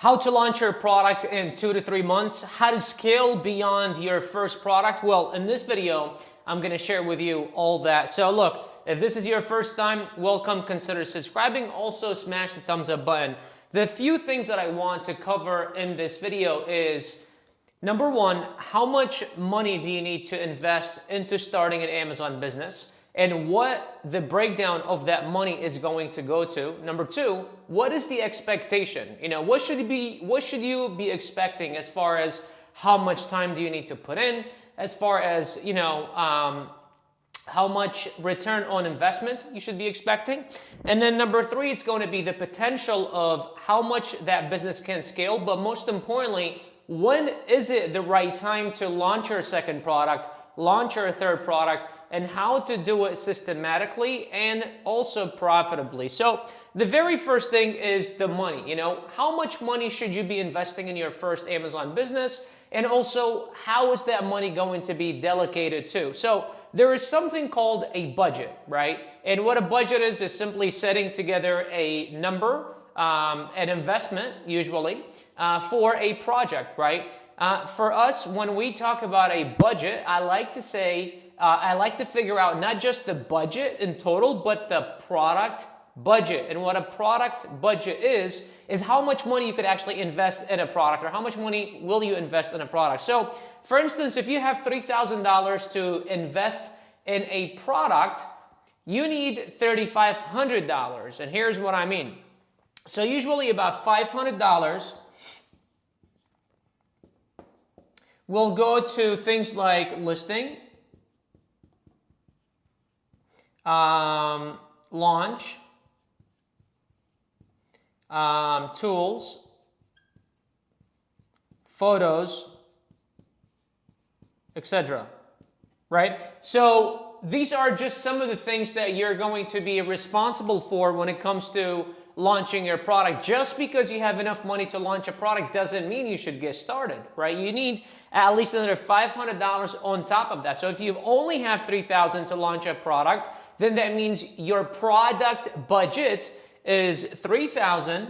How to launch your product in 2 to 3 months, how to scale beyond your first product. Well, in this video, I'm gonna share with you all that. So look, if this is your first time, welcome, consider subscribing. Also smash the thumbs up button. The few things that I want to cover in this video is, number one, how much money do you need to invest into starting an Amazon business? And what the breakdown of that money is going to go to. Number two, what is the expectation? What should you be expecting as far as how much time do you need to put in, as far as, how much return on investment you should be expecting. And then number three, it's going to be the potential of how much that business can scale, but most importantly, when is it the right time to launch your second product, launch your third product, and how to do it systematically and also profitably. So the very first thing is the money. How much money should you be investing in your first Amazon business? And also, how is that money going to be delegated to? So there is something called a budget, right? And what a budget is simply setting together a number, an investment usually, for a project, right? For us, when we talk about a budget, I like to figure out not just the budget in total, but the product budget. And what a product budget is how much money you could actually invest in a product, or how much money will you invest in a product. So, for instance, if you have $3,000 to invest in a product, you need $3,500. And here's what I mean. So usually about $500 will go to things like listing, launch, tools, photos, etc. Right? So these are just some of the things that you're going to be responsible for when it comes to launching your product. Just because you have enough money to launch a product doesn't mean you should get started, right? You need at least another $500 on top of that. So if you only have $3,000 to launch a product, then that means your product budget is $3,000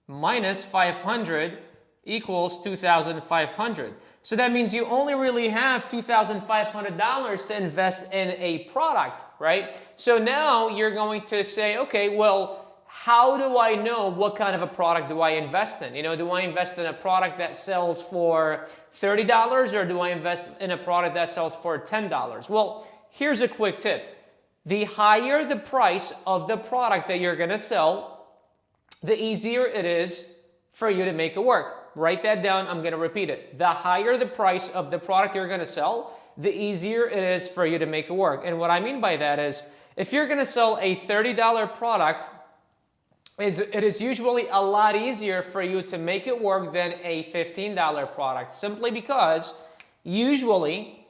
minus $500 equals $2,500. So that means you only really have $2,500 to invest in a product, right? So now you're going to say, okay, well, how do I know what kind of a product do I invest in? Do I invest in a product that sells for $30, or do I invest in a product that sells for $10? Well, here's a quick tip. The higher the price of the product that you're going to sell, the easier it is for you to make it work. Write that down. I'm going to repeat it. The higher the price of the product you're going to sell, the easier it is for you to make it work. And what I mean by that is, if you're going to sell a $30 product, it is usually a lot easier for you to make it work than a $15 product, simply because usually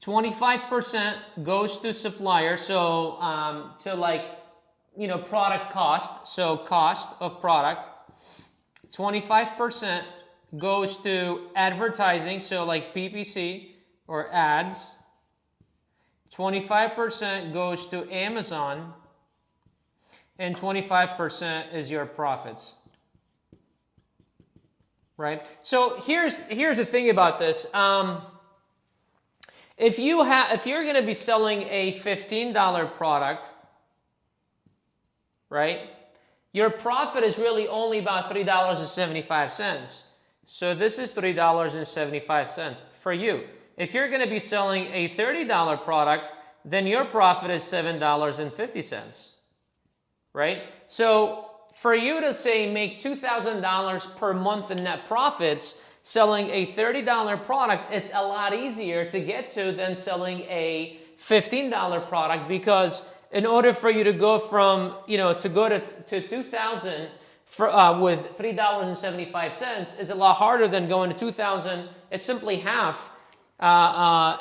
25% goes to supplier, so product cost, so cost of product. 25% goes to advertising, so like PPC or ads. 25% goes to Amazon, and 25% is your profits. Right? So here's the thing about this. If you're going to be selling a $15 product, right? Your profit is really only about $3.75. So this is $3.75 for you. If you're going to be selling a $30 product, then your profit is $7.50. Right? So for you to say make $2,000 per month in net profits selling a $30 product, it's a lot easier to get to than selling a $15 product, because in order for you to go from, to go to 2,000 with $3.75 is a lot harder than going to 2,000. It's simply half.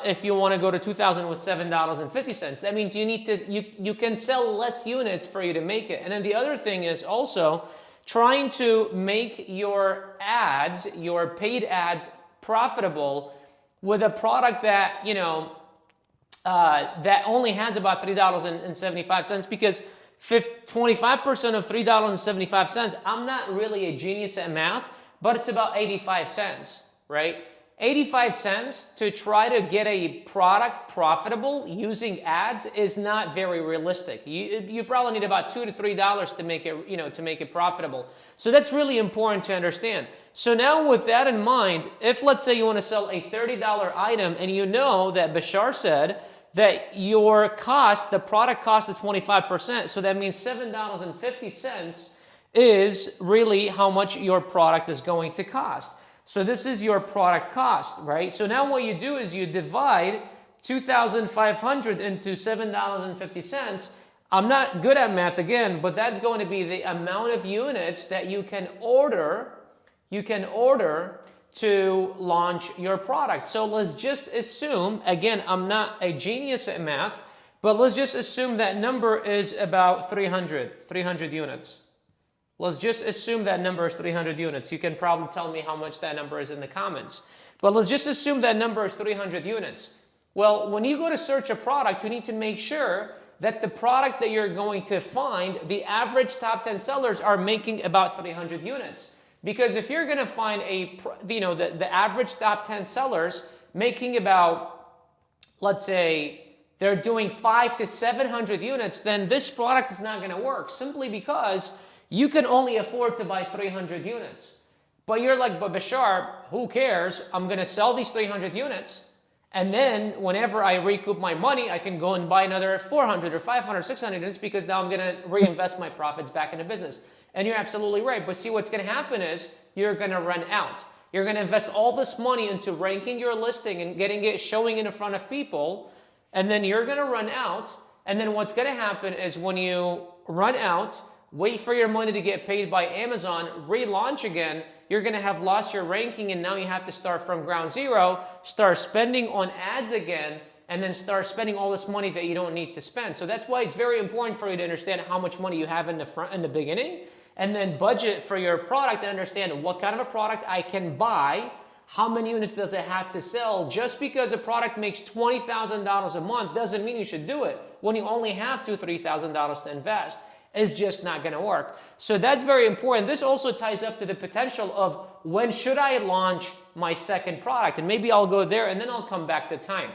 If you want to go to 2,000 with $7.50, that means you can sell less units for you to make it. And then the other thing is also trying to make your ads, your paid ads, profitable with a product that, that only has about $3.75, because 25% of $3.75. I'm not really a genius at math, but it's about 85 cents, right? 85 cents to try to get a product profitable using ads is not very realistic. You probably need about $2 to $3 to make it, to make it profitable. So that's really important to understand. So now with that in mind, if let's say you want to sell a $30 item and you know that Bashar said that your cost, the product cost is 25%, so that means $7.50 is really how much your product is going to cost. So this is your product cost, right? So now what you do is you divide 2,500 into $7.50. I'm not good at math again, but that's going to be the amount of units that you can order to launch your product. So let's just assume, again, I'm not a genius at math, but let's just assume that number is about 300 units. Let's just assume that number is 300 units. You can probably tell me how much that number is in the comments. But let's just assume that number is 300 units. Well, when you go to search a product, you need to make sure that the product that you're going to find, the average top 10 sellers are making about 300 units. Because if you're going to find the average top 10 sellers making about, let's say, they're doing 500 to 700 units, then this product is not going to work simply because you can only afford to buy 300 units. But you're like, but Bashar, who cares? I'm going to sell these 300 units. And then whenever I recoup my money, I can go and buy another 400 or 500, 600 units because now I'm going to reinvest my profits back in the business. And you're absolutely right. But see, what's going to happen is you're going to run out. You're going to invest all this money into ranking your listing and getting it, showing it in front of people. And then you're going to run out. And then what's going to happen is when you run out, wait for your money to get paid by Amazon, relaunch again, you're going to have lost your ranking and now you have to start from ground zero, start spending on ads again, and then start spending all this money that you don't need to spend. So that's why it's very important for you to understand how much money you have in the beginning, and then budget for your product and understand what kind of a product I can buy, how many units does it have to sell. Just because a product makes $20,000 a month doesn't mean you should do it when you only have $2,000 to $3,000 to invest. It's just not going to work. So that's very important. This also ties up to the potential of when should I launch my second product? And maybe I'll go there and then I'll come back to time,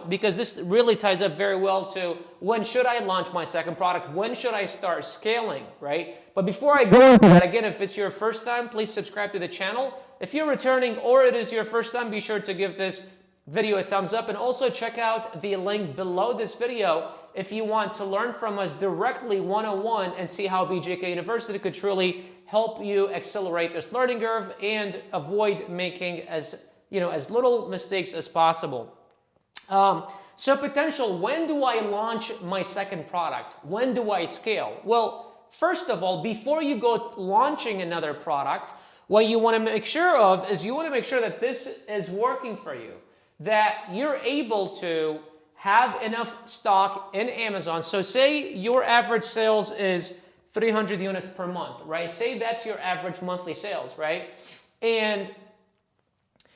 because this really ties up very well to when should I launch my second product? When should I start scaling, right? But before I go into that, again, if it's your first time, please subscribe to the channel. If you're returning or it is your first time, be sure to give this video a thumbs up and also check out the link below this video if you want to learn from us directly one-on-one and see how BJK University could truly help you accelerate this learning curve and avoid making as little mistakes as possible. So potential, when do I launch my second product? When do I scale? Well, first of all, before you go launching another product, what you want to make sure of is you want to make sure that this is working for you, that you're able to have enough stock in Amazon. So say your average sales is 300 units per month, right? Say that's your average monthly sales, right? And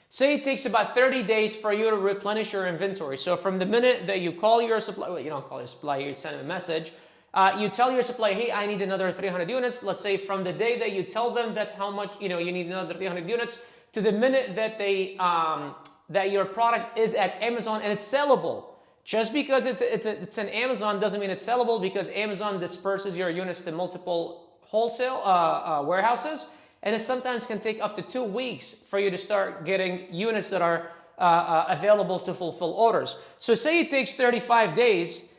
say it takes about 30 days for you to replenish your inventory. So from the minute that you call your supplier, well, you don't call your supplier, you send them a message. You tell your supplier, hey, I need another 300 units. Let's say from the day that you tell them that's how much, you need another 300 units to the minute that that your product is at Amazon and it's sellable. Just because it's an Amazon doesn't mean it's sellable, because Amazon disperses your units to multiple wholesale warehouses, and it sometimes can take up to 2 weeks for you to start getting units that are available to fulfill orders. So say it takes 35 days,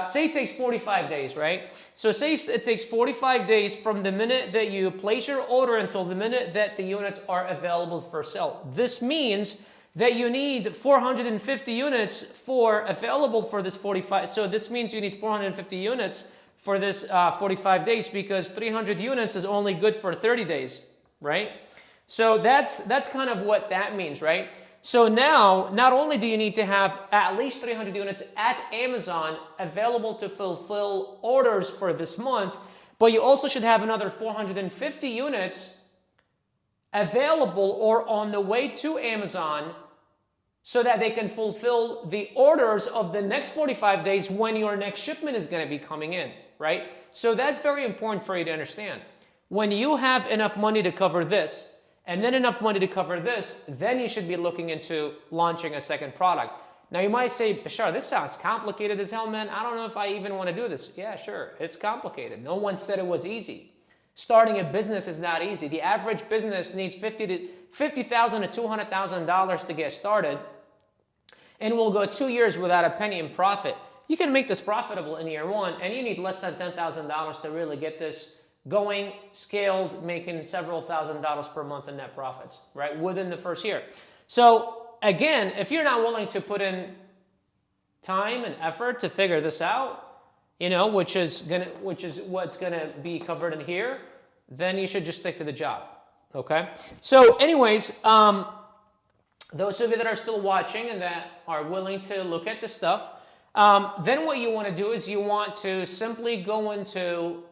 say it takes 45 days, right? So say it takes 45 days from the minute that you place your order until the minute that the units are available for sale. This means that you need 450 units available for this 45. So this means you need 450 units for this 45 days, because 300 units is only good for 30 days, right? So that's kind of what that means, right? So now, not only do you need to have at least 300 units at Amazon available to fulfill orders for this month, but you also should have another 450 units available or on the way to Amazon so that they can fulfill the orders of the next 45 days when your next shipment is going to be coming in, right? So that's very important for you to understand. When you have enough money to cover this, and then enough money to cover this, then you should be looking into launching a second product. Now you might say, Bashar, this sounds complicated as hell, man. I don't know if I even want to do this. Yeah, sure, it's complicated. No one said it was easy. Starting a business is not easy. The average business needs $50,000 to $200,000 to get started, and will go 2 years without a penny in profit. You can make this profitable in year one, and you need less than $10,000 to really get this going, scaled, making several $1,000s per month in net profits, right, within the first year. So again, if you're not willing to put in time and effort to figure this out, you know, which is what's gonna be covered in here, then you should just stick to the job. Okay. So, anyways, those of you that are still watching and that are willing to look at this stuff, then what you want to do is you want to simply go into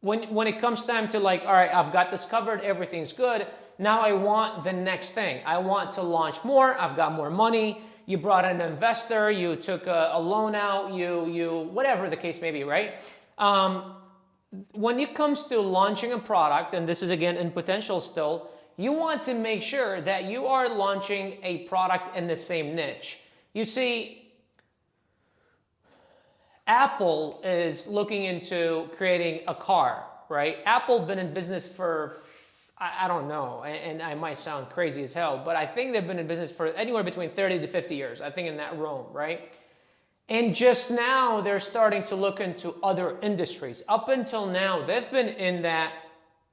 when it comes time to like, all right, I've got this covered, everything's good. Now I want the next thing. I want to launch more. I've got more money. You brought in an investor. You took a loan out. You whatever the case may be, right? When it comes to launching a product, and this is again in potential still, you want to make sure that you are launching a product in the same niche. You see, Apple is looking into creating a car, right? Apple been in business for, I don't know, and I might sound crazy as hell, but I think they've been in business for anywhere between 30 to 50 years, I think in that realm, right? And just now they're starting to look into other industries. Up until now, they've been in that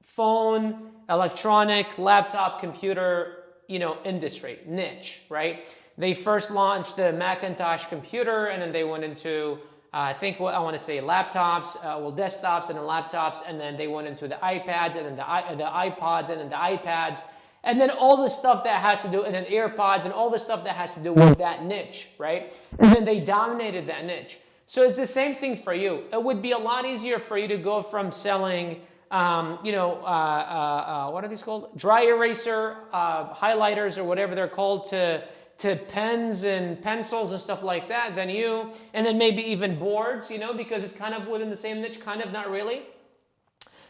phone, electronic, laptop, computer, industry, niche, right? They first launched the Macintosh computer, and then they went into I think what I want to say laptops, desktops and then laptops, and then they went into the iPads and then the iPods and then the iPads, and then all the stuff that has to do, and then AirPods and all the stuff that has to do with that niche, right? And then they dominated that niche. So it's the same thing for you. It would be a lot easier for you to go from selling, what are these called? Dry eraser, highlighters or whatever they're called to pens and pencils and stuff like that than you, and then maybe even boards, because it's kind of within the same niche, kind of, not really.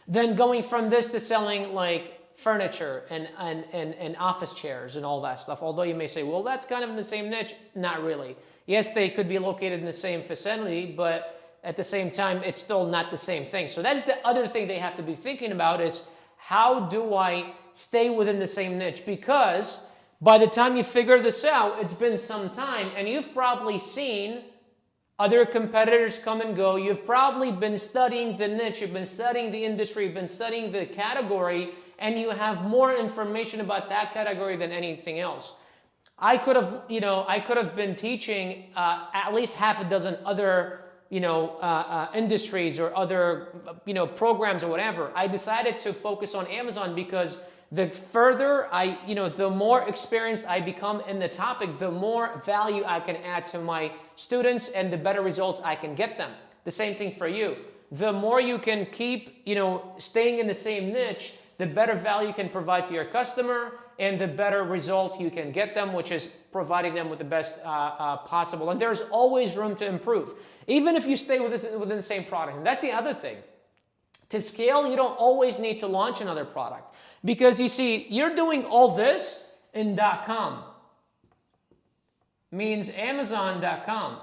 Then going from this to selling like furniture and office chairs and all that stuff. Although you may say, well, that's kind of in the same niche. Not really. Yes, they could be located in the same vicinity, but at the same time, it's still not the same thing. So that's the other thing they have to be thinking about is, how do I stay within the same niche? Because by the time you figure this out, it's been some time, and you've probably seen other competitors come and go. You've probably been studying the niche, you've been studying the industry, you've been studying the category, and you have more information about that category than anything else. I could have been teaching at least half a dozen other industries or other programs or whatever. I decided to focus on Amazon because the further the more experienced I become in the topic, the more value I can add to my students and the better results I can get them. The same thing for you. The more you can keep, staying in the same niche, the better value you can provide to your customer and the better result you can get them, which is providing them with the best possible. And there's always room to improve, even if you stay within the same product. And that's the other thing. To scale, you don't always need to launch another product. Because you see, you're doing all this in .com. Means Amazon.com,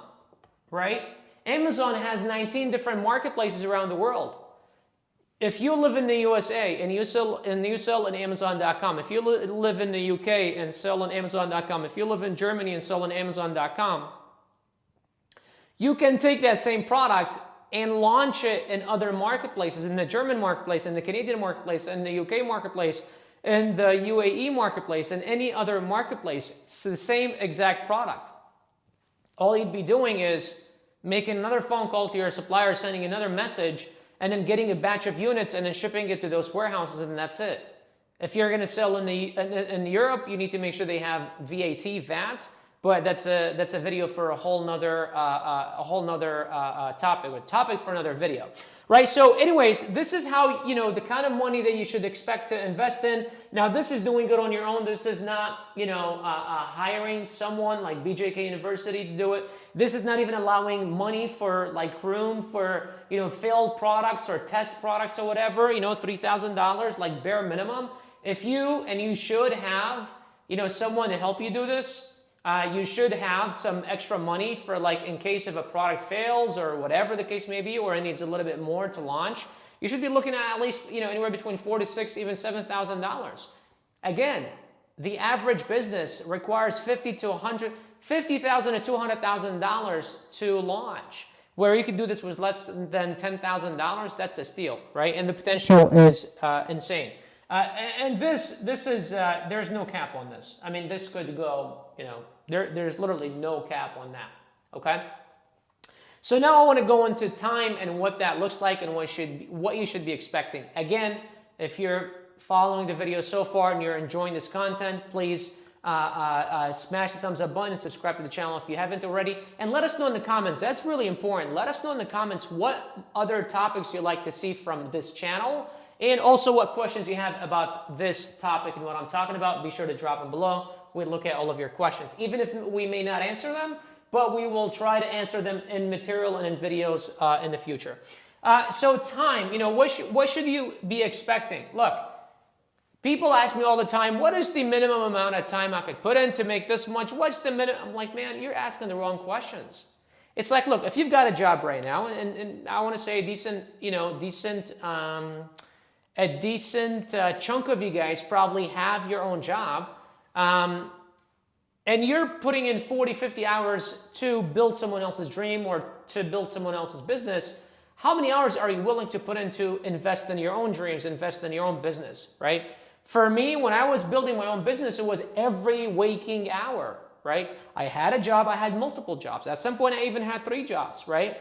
right? Amazon has 19 different marketplaces around the world. If you live in the USA and you sell on Amazon.com, if you live in the UK and sell on Amazon.com, if you live in Germany and sell on Amazon.com, you can take that same product and launch it in other marketplaces, in the German marketplace, in the Canadian marketplace, in the UK marketplace, in the UAE marketplace, and any other marketplace. It's the same exact product. All you'd be doing is making another phone call to your supplier, sending another message, and then getting a batch of units and then shipping it to those warehouses, and that's it. If you're going to sell in Europe, you need to make sure they have VAT, But that's a video for a whole nother topic for another video, right? So anyways, this is how, the kind of money that you should expect to invest in. Now, this is doing good on your own. This is not, hiring someone like BJK University to do it. This is not even allowing money for like room for, failed products or test products or whatever, $3,000, like bare minimum. If you should have, someone to help you do this. You should have some extra money for like in case if a product fails or whatever the case may be, or it needs a little bit more to launch. You should be looking at least anywhere between $4,000 to $6,000, even $7,000. Again, the average business requires $50,000 to $200,000 to launch. Where you could do this with less than $10,000, that's a steal, right? And the potential is insane. And this is, there's no cap on this. I mean, this could go, there's literally no cap on that, okay? So now I want to go into time and what that looks like and what you should be expecting. Again, if you're following the video so far and you're enjoying this content, please smash the thumbs up button and subscribe to the channel if you haven't already. And let us know in the comments. That's really important. Let us know in the comments what other topics you'd like to see from this channel. And also what questions you have about this topic and what I'm talking about. Be sure to drop them below. We look at all of your questions. Even if we may not answer them, but we will try to answer them in material and in videos in the future. So time, what should you be expecting? Look, people ask me all the time, what is the minimum amount of time I could put in to make this much? What's the minimum? I'm like, man, you're asking the wrong questions. It's like, look, if you've got a job right now, and I want to say a decent chunk of you guys probably have your own job, and you're putting in 40, 50 hours to build someone else's dream or to build someone else's business. How many hours are you willing to put in to invest in your own dreams, invest in your own business, right? For me, when I was building my own business, it was every waking hour, right? I had a job, I had multiple jobs. At some point, I even had 3 jobs, right?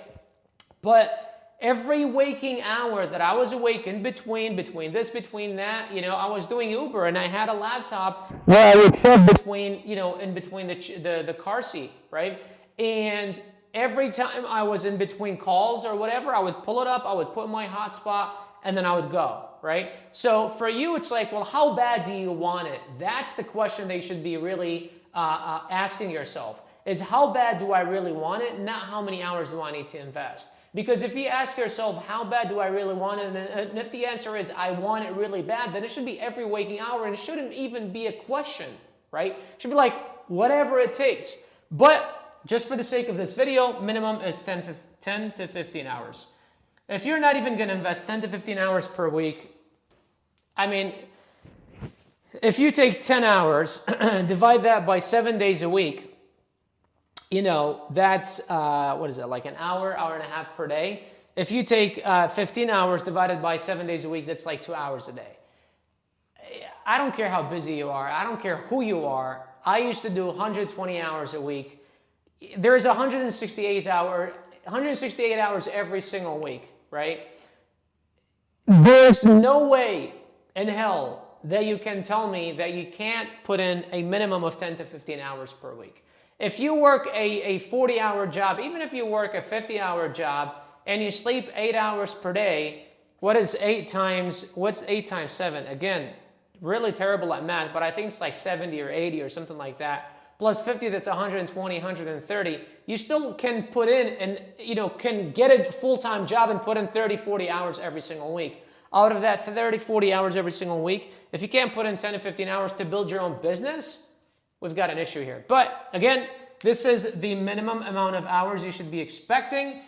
But every waking hour that I was awake in between this, between that, I was doing Uber and I had a laptop where I would shove between, in between the car seat, right? And every time I was in between calls or whatever, I would pull it up, I would put my hotspot, and then I would go, right? So for you, it's like, well, how bad do you want it? That's the question they should be really asking yourself, is how bad do I really want it? Not how many hours do I need to invest? Because if you ask yourself, how bad do I really want it? And if the answer is, I want it really bad, then it should be every waking hour, and it shouldn't even be a question, right? It should be like, whatever it takes. But just for the sake of this video, minimum is 10 to 15 hours. If you're not even going to invest 10 to 15 hours per week, I mean, if you take 10 hours, divide that by 7 days a week, that's, what is it, like an hour and a half per day? If you take 15 hours divided by 7 days a week, that's like 2 hours a day. I don't care how busy you are. I don't care who you are. I used to do 120 hours a week. There's 168 hours every single week, right? There's no way in hell that you can tell me that you can't put in a minimum of 10 to 15 hours per week. If you work a 40-hour job, even if you work a 50-hour job and you sleep 8 hours per day, what's 8 times 7? Again, really terrible at math, but I think it's like 70 or 80 or something like that. Plus 50, that's 120, 130. You still can put in and, can get a full-time job and put in 30, 40 hours every single week. Out of that 30, 40 hours every single week, if you can't put in 10 to 15 hours to build your own business, we've got an issue here. But again, this is the minimum amount of hours you should be expecting.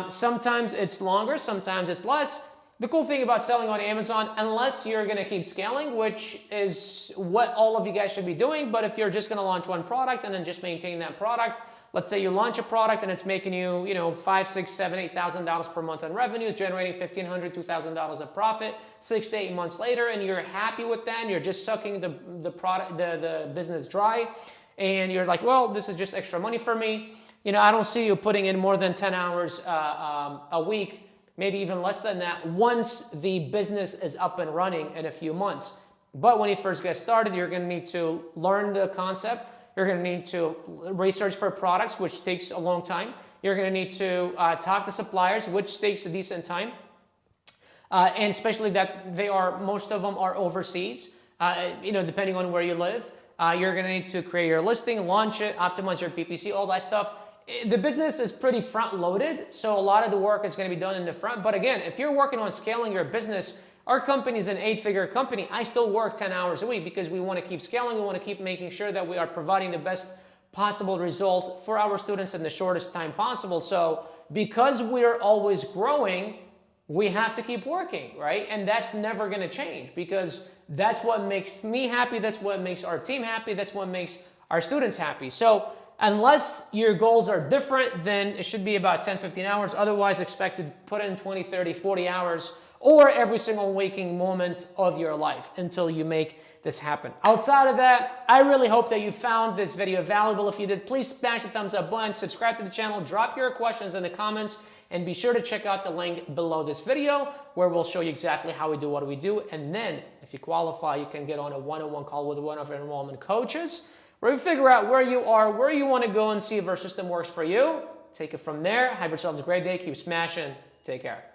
Sometimes it's longer, sometimes it's less. The cool thing about selling on Amazon, unless you're going to keep scaling, which is what all of you guys should be doing, but if you're just going to launch one product and then just maintain that product, let's say you launch a product and it's making you, $5,000, $6,000, $7,000, $8,000 per month in revenues, generating $1,500, $2,000 of profit 6 to 8 months later, and you're happy with that, and you're just sucking the business dry, and you're like, well, this is just extra money for me. I don't see you putting in more than 10 hours a week, maybe even less than that, once the business is up and running in a few months. But when you first get started, you're going to need to learn the concept. You're going to need to research for products, which takes a long time. You're going to need to talk to suppliers, which takes a decent time. And especially that most of them are overseas, depending on where you live. You're going to need to create your listing, launch it, optimize your PPC, all that stuff. The business is pretty front loaded, so a lot of the work is going to be done in the front. But again, if you're working on scaling your business, our company is an 8-figure company. I still work 10 hours a week because we want to keep scaling. We want to keep making sure that we are providing the best possible result for our students in the shortest time possible. So because we're always growing, we have to keep working, right? And that's never going to change because that's what makes me happy. That's what makes our team happy. That's what makes our students happy. So unless your goals are different, then it should be about 10, 15 hours. Otherwise, expect to put in 20, 30, 40 hours or every single waking moment of your life until you make this happen. Outside of that, I really hope that you found this video valuable. If you did, please smash the thumbs up button, subscribe to the channel, drop your questions in the comments, and be sure to check out the link below this video where we'll show you exactly how we do what we do. And then if you qualify, you can get on a one-on-one call with one of our enrollment coaches where we figure out where you are, where you want to go, and see if our system works for you. Take it from there. Have yourselves a great day. Keep smashing. Take care.